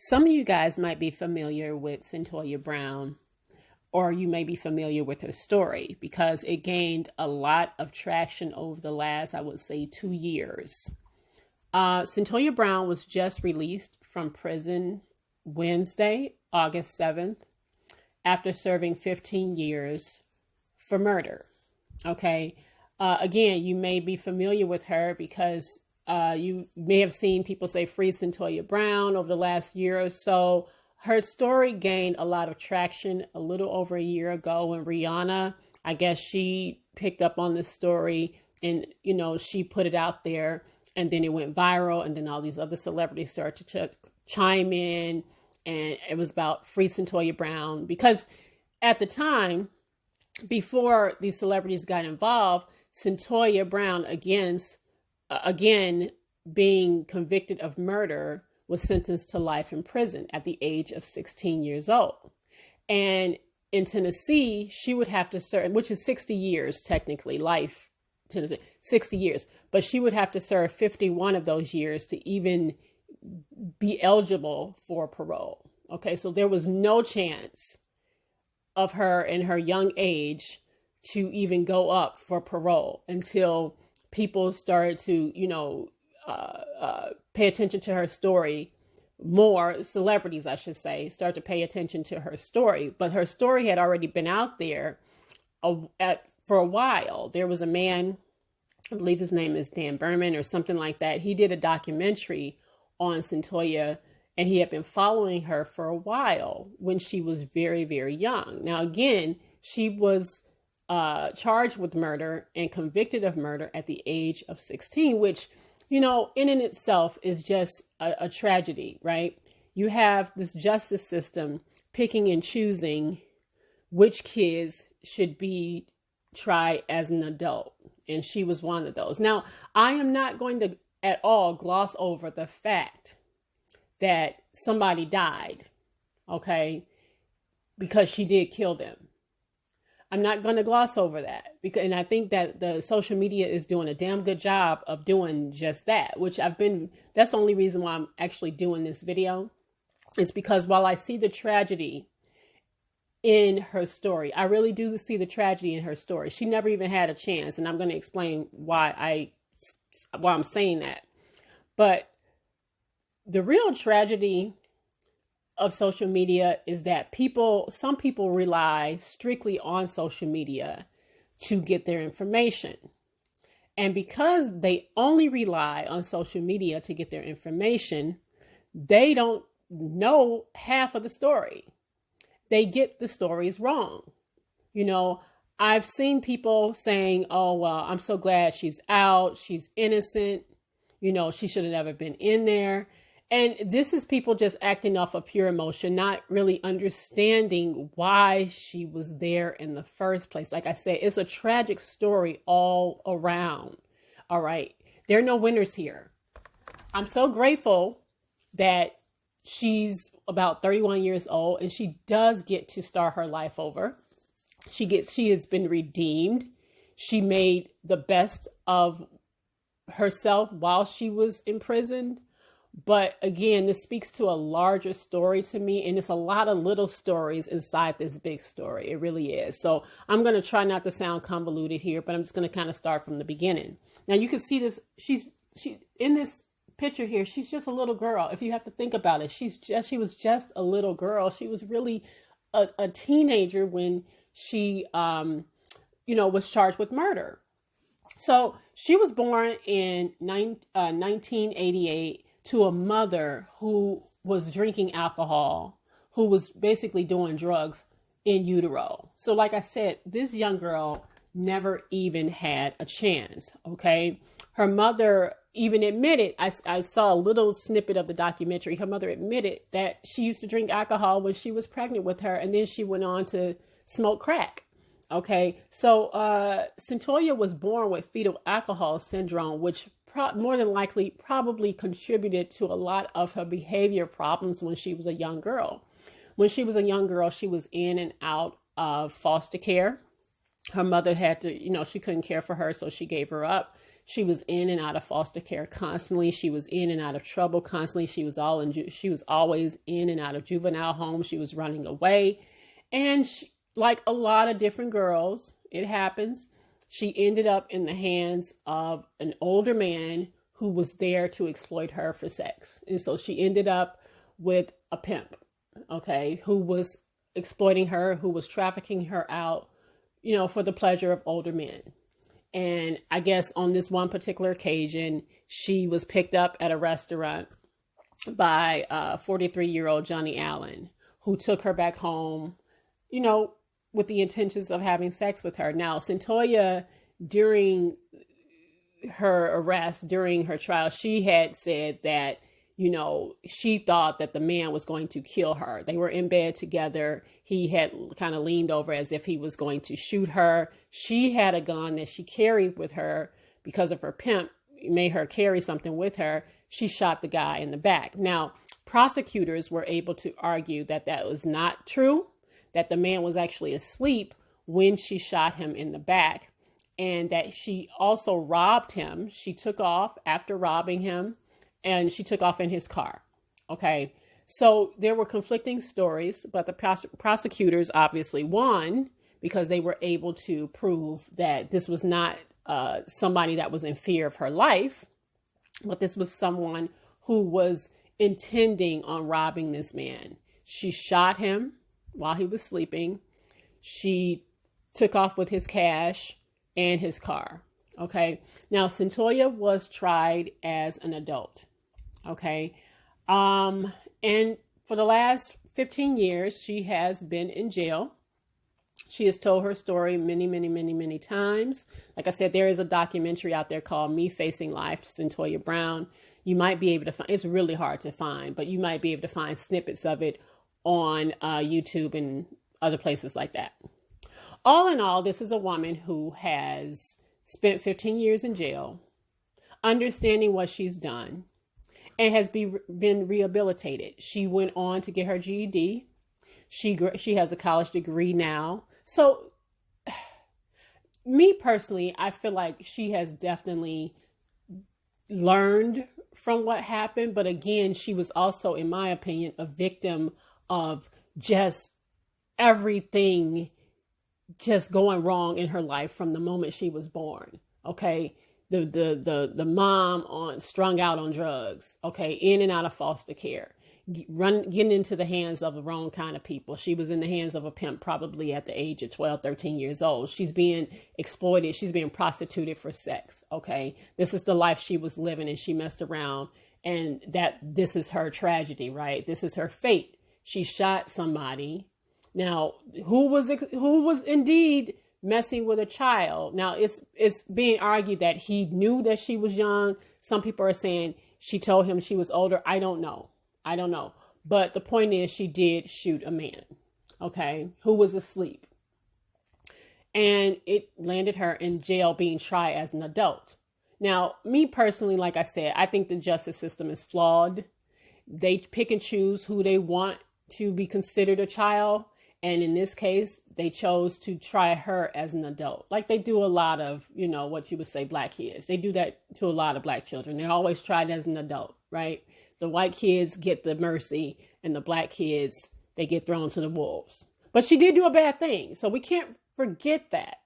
Some of you guys might be familiar with Cyntoia Brown, or you may be familiar with her story because it gained a lot of traction over the last, I would say, 2 years. Cyntoia Brown was just released from prison Wednesday, August 7th, after serving 15 years for murder. Okay. Again, you may be familiar with her because you may have seen people say free Cyntoia Brown over the last year or so. Her story gained a lot of traction a little over a year ago when Rihanna, I guess she picked up on this story and, she put it out there and then it went viral and then all these other celebrities started to chime in and it was about free Cyntoia Brown because at the time, before these celebrities got involved, Cyntoia Brown again being convicted of murder was sentenced to life in prison at the age of 16 years old. And in Tennessee, she would have to serve, which is 60 years, technically, life, Tennessee, 60 years, but she would have to serve 51 of those years to even be eligible for parole. Okay, so there was no chance of her in her young age to even go up for parole until people started to, pay attention to her story more. Celebrities, I should say, start to pay attention to her story. But her story had already been out there for a while. There was a man, I believe his name is Dan Berman or something like that. He did a documentary on Cyntoia and he had been following her for a while when she was very, very young. Now, again, she was charged with murder and convicted of murder at the age of 16, which, in and itself is just a tragedy, right? You have this justice system picking and choosing which kids should be tried as an adult. And she was one of those. Now, I am not going to at all gloss over the fact that somebody died, okay, because she did kill them. I'm not going to gloss over that and I think that the social media is doing a damn good job of doing just that, that's the only reason why I'm actually doing this video is because while I see the tragedy in her story, I really do see the tragedy in her story. She never even had a chance. And I'm going to explain why I'm saying that. But the real tragedy of social media is that some people rely strictly on social media to get their information. And because they only rely on social media to get their information, they don't know half of the story. They get the stories wrong. I've seen people saying, oh, well, I'm so glad she's out. She's innocent. She should have never been in there. And this is people just acting off of pure emotion, not really understanding why she was there in the first place. Like I said, it's a tragic story all around. All right. There are no winners here. I'm so grateful that she's about 31 years old and she does get to start her life over. She has been redeemed. She made the best of herself while she was imprisoned. But again, this speaks to a larger story to me, and it's a lot of little stories inside this big story. It really is. So I'm going to try not to sound convoluted here, but I'm just going to kind of start from the beginning. Now you can see this. She in this picture here. She's just a little girl. If you have to think about it, she was just a little girl. She was really a teenager when she, was charged with murder. So she was born in 1988. To a mother who was drinking alcohol, who was basically doing drugs in utero. So like I said, this young girl never even had a chance, okay? Her mother even admitted, I saw a little snippet of the documentary, her mother admitted that she used to drink alcohol when she was pregnant with her, and then she went on to smoke crack, okay? So Cyntoia was born with fetal alcohol syndrome, which more than likely probably contributed to a lot of her behavior problems when she was a young girl. When she was a young girl, she was in and out of foster care. Her mother had to, she couldn't care for her, so she gave her up. She was in and out of foster care constantly. She was in and out of trouble constantly. She was always in and out of juvenile homes. She was running away. And she, like a lot of different girls, it happens, she ended up in the hands of an older man who was there to exploit her for sex. And so she ended up with a pimp, okay, who was exploiting her, who was trafficking her out, for the pleasure of older men. And I guess on this one particular occasion, she was picked up at a restaurant by 43-year-old Johnny Allen, who took her back home, with the intentions of having sex with her. Now, Cyntoia, during her arrest, during her trial, she had said that, she thought that the man was going to kill her. They were in bed together. He had kind of leaned over as if he was going to shoot her. She had a gun that she carried with her because of her pimp made her carry something with her. She shot the guy in the back. Now, prosecutors were able to argue that that was not true, that the man was actually asleep when she shot him in the back, and that she also robbed him. She took off after robbing him, and she took off in his car. Okay. So there were conflicting stories, but the prosecutors obviously won because they were able to prove that this was not somebody that was in fear of her life, but this was someone who was intending on robbing this man. She shot him while he was sleeping. She took off with his cash and his car. Okay. Now, Cyntoia was tried as an adult. Okay. And for the last 15 years, she has been in jail. She has told her story many, many, many, many times. Like I said, there is a documentary out there called Me Facing Life, Cyntoia Brown. You might be able to find, it's really hard to find, but you might be able to find snippets of it on YouTube and other places like that. All in all, this is a woman who has spent 15 years in jail, understanding what she's done, and has been rehabilitated. She went on to get her GED. She has a college degree now. So me personally, I feel like she has definitely learned from what happened. But again, she was also, in my opinion, a victim of just everything just going wrong in her life from the moment she was born. Okay. The mom strung out on drugs. Okay. In and out of foster care, getting into the hands of the wrong kind of people. She was in the hands of a pimp probably at the age of 12, 13 years old. She's being exploited. She's being prostituted for sex. Okay. This is the life she was living, and she messed around, and this is her tragedy, right? This is her fate. She shot somebody. Now, who was indeed messing with a child? Now, it's being argued that he knew that she was young. Some people are saying she told him she was older. I don't know. But the point is, she did shoot a man, okay, who was asleep. And it landed her in jail being tried as an adult. Now, me personally, like I said, I think the justice system is flawed. They pick and choose who they want to be considered a child. And in this case, they chose to try her as an adult. Like they do a lot of, what you would say, black kids. They do that to a lot of black children. They're always tried as an adult, right? The white kids get the mercy, and the black kids, they get thrown to the wolves. But she did do a bad thing, so we can't forget that.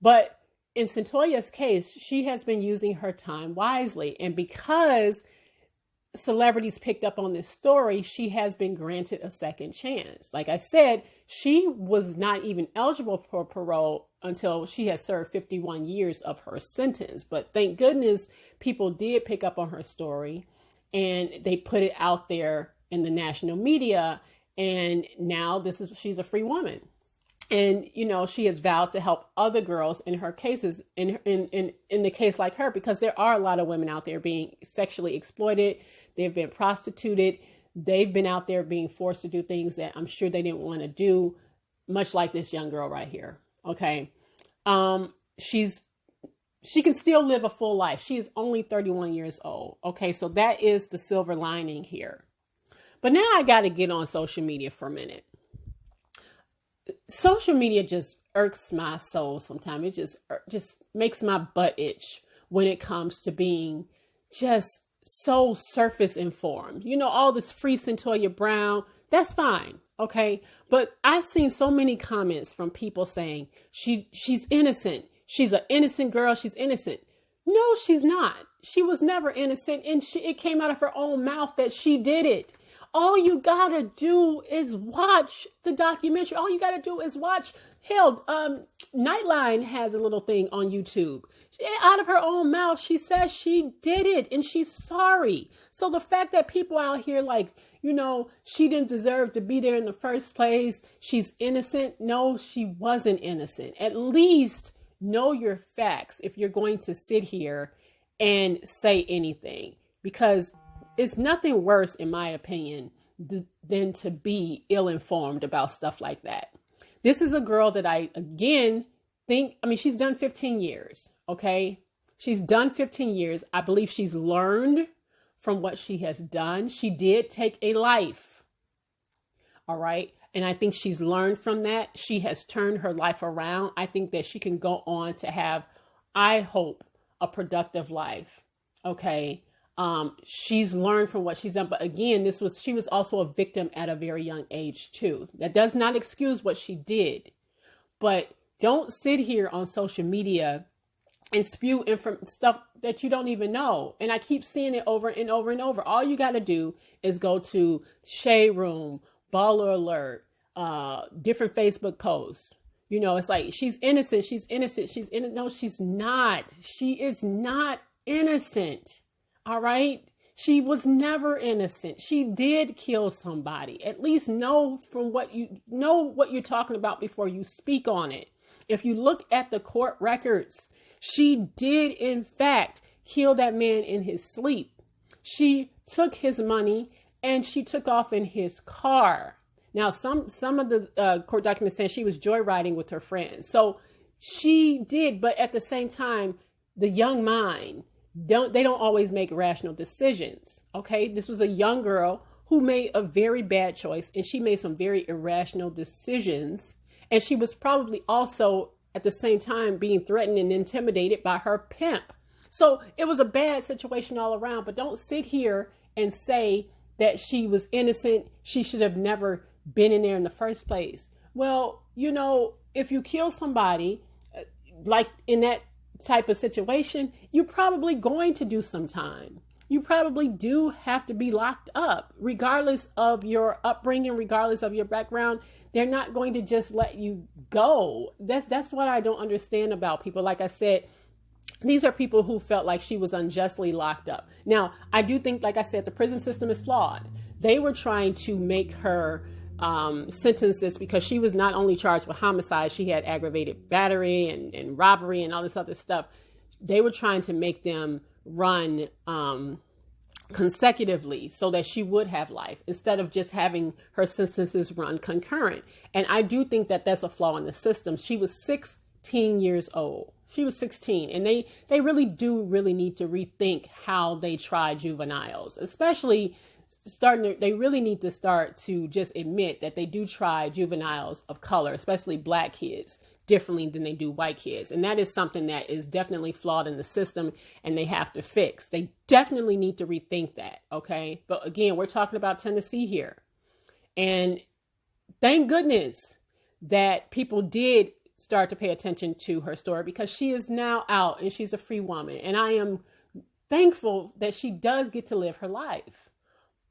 But in Cyntoia's case, she has been using her time wisely. And because celebrities picked up on this story, she has been granted a second chance. Like I said, she was not even eligible for parole until she had served 51 years of her sentence. But thank goodness people did pick up on her story, and they put it out there in the national media. And now she's a free woman. And, she has vowed to help other girls in her cases, in the case like her, because there are a lot of women out there being sexually exploited. They've been prostituted. They've been out there being forced to do things that I'm sure they didn't want to do, much like this young girl right here. Okay. She can still live a full life. She is only 31 years old. Okay. So that is the silver lining here. But now I got to get on social media for a minute. Social media just irks my soul sometimes. It just makes my butt itch when it comes to being just so surface informed. You know, all this free Cyntoia Brown, that's fine. Okay. But I've seen so many comments from people saying she's innocent. She's an innocent girl. She's innocent. No, she's not. She was never innocent. And it came out of her own mouth that she did it. All you gotta do is watch the documentary. All you gotta do is watch. Hell, Nightline has a little thing on YouTube. Out of her own mouth, she says she did it and she's sorry. So the fact that people out here like, you know, she didn't deserve to be there in the first place, she's innocent. No, she wasn't innocent. At least know your facts if you're going to sit here and say anything, because it's nothing worse, in my opinion, than to be ill-informed about stuff like that. This is a girl that I, again, she's done 15 years, okay? She's done 15 years. I believe she's learned from what she has done. She did take a life, all right? And I think she's learned from that. She has turned her life around. I think that she can go on to have, I hope, a productive life, okay? She's learned from what she's done. But again, she was also a victim at a very young age too. That does not excuse what she did, but don't sit here on social media and spew stuff that you don't even know. And I keep seeing it over and over and over. All you got to do is go to Shade Room, Baller Alert, different Facebook posts. You know, it's like, she's innocent. She's innocent. She's innocent. No, she's not. She is not innocent. All right. She was never innocent. She did kill somebody. At least know what you're talking about before you speak on it. If you look at the court records, she did in fact kill that man in his sleep. She took his money and she took off in his car. Now, some of the court documents saying she was joyriding with her friends. So she did, but at the same time, the young mind, they don't always make rational decisions. Okay. This was a young girl who made a very bad choice, and she made some very irrational decisions. And she was probably also at the same time being threatened and intimidated by her pimp. So it was a bad situation all around, but don't sit here and say that she was innocent. She should have never been in there in the first place. Well, you know, if you kill somebody like in that type of situation, you're probably going to do some time. You probably do have to be locked up, regardless of your upbringing, regardless of your background. They're not going to just let you go. That's what I don't understand about people. Like I said, these are people who felt like she was unjustly locked up. Now, I do think, like I said, the prison system is flawed. They were trying to make her sentences, because she was not only charged with homicide, she had aggravated battery and robbery and all this other stuff. They were trying to make them run consecutively so that she would have life, instead of just having her sentences run concurrent. And I do think that that's a flaw in the system. She was 16 years old. She was 16, and they really need to rethink how they try juveniles, especially they really need to start to just admit that they do try juveniles of color, especially black kids, differently than they do white kids. And that is something that is definitely flawed in the system, and they have to fix. They definitely need to rethink that. Okay. But again, we're talking about Tennessee here. And thank goodness that people did start to pay attention to her story, because she is now out and she's a free woman. And I am thankful that she does get to live her life.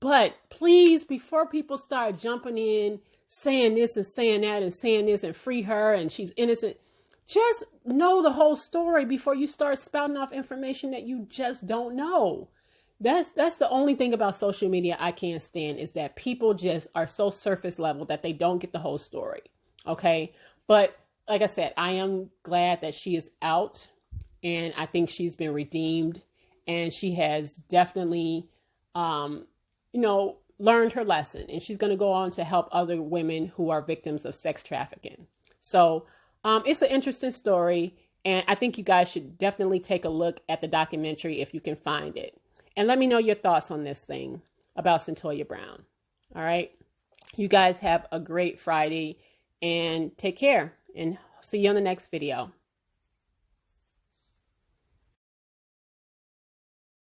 But please, before people start jumping in, saying this and saying that and saying this and free her and she's innocent, just know the whole story before you start spouting off information that you just don't know. That's the only thing about social media I can't stand, is that people just are so surface level that they don't get the whole story. Okay. But like I said, I am glad that she is out, and I think she's been redeemed, and she has definitely, learned her lesson, and she's going to go on to help other women who are victims of sex trafficking. So it's an interesting story, and I think you guys should definitely take a look at the documentary if you can find it. And let me know your thoughts on this thing about Cyntoia Brown. All right. You guys have a great Friday, and take care, and see you on the next video.